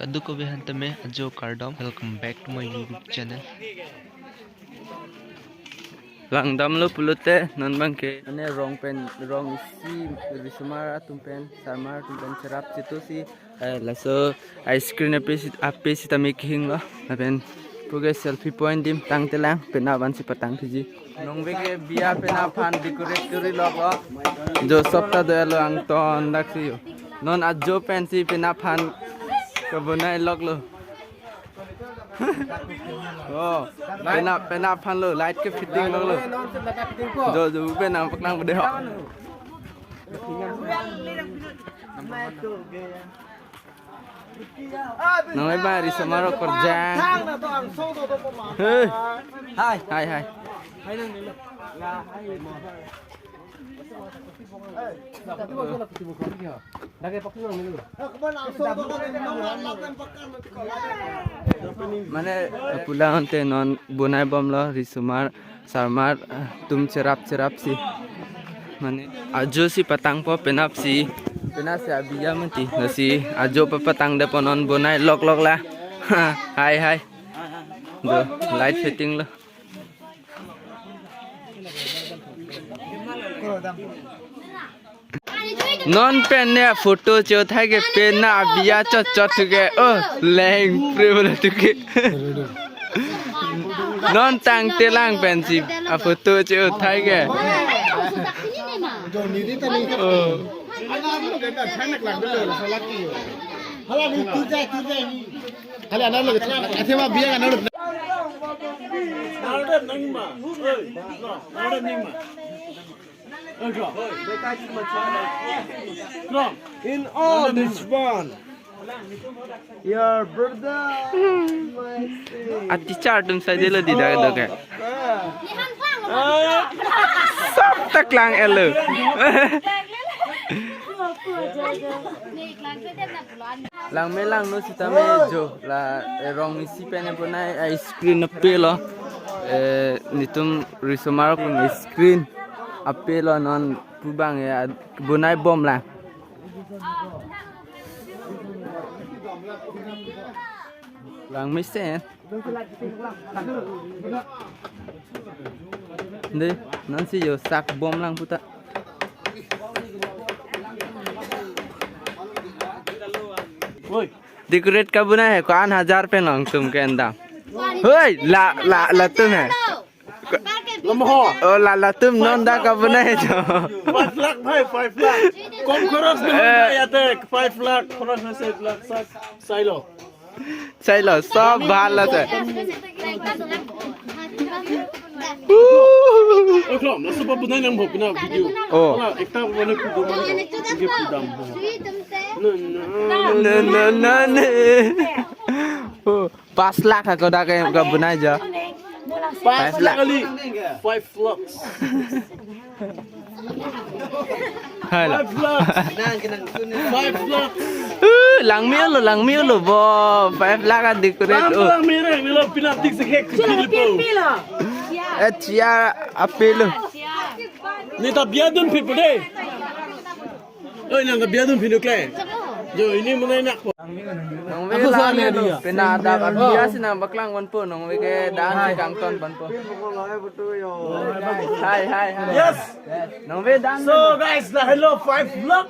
Kaduk ko behantame Ajo Cardom. Welcome back to my YouTube channel. Langdam lo pulute non bangke ane rong isi risumar tumpen sarmar tumpen serap situ si laso ice cream ape si tami king lo apen puge selfie point dim tang telang penawan si patang tiji nong bege biya pena fan decorate kuri lo jo sopta do lo ang ton dak si yo non ajo pen si pena fan kabunai log lo oh pena fan lo light ke fitting lo jo pena paknang bede ho nang ai ba ri samaro kerja hai Mana pulang ante non bunai bom lo risumar sarmar tum cerap si mana ajo si patang po penap si abiya mati nasi ajo pa patang de ponon bunai lok la hai do light fitting lo non pen ne photo cho thai ke pen na biya chot ke leng prevole ke non tang telang pen si a photo cho thai ke In all this one, your brother, ati char tum sa dilo di da do ke sab tak lang elo lang melang no sita me jo la rong isi pene bonai ice cream pe lo nitum risomar ko screen apelo non pubang ya bonai bom lah lang misen de non si yo sak bom lang puta decorate का बुना है कौन 1000 पे long तुम के अंदर होय ला तुम है la तुम नंदा का बना है जो 5 lakh bhai 5 lakh kom kharas mein aate 5 lakh kharas mein 7 lakh sailo सब भाला से oklam na super bunai nang bhop na video ekta bone kudo mane ge pudam no 5 lakh का दा के बनाई जा 5 lakh ali 5 lakhs 5 lakhs lang miêu lo bo 5 lakh decorate lang mere milo pinatik se kek pilo chia apelo ni ta biadun phi pade oi nang biadun phi no klai jo ini menai nak po aku sale dia penada abia sina baklang wan po nong wege dan si kangton ban po hai yes nong we dan so guys the hello 5 lakh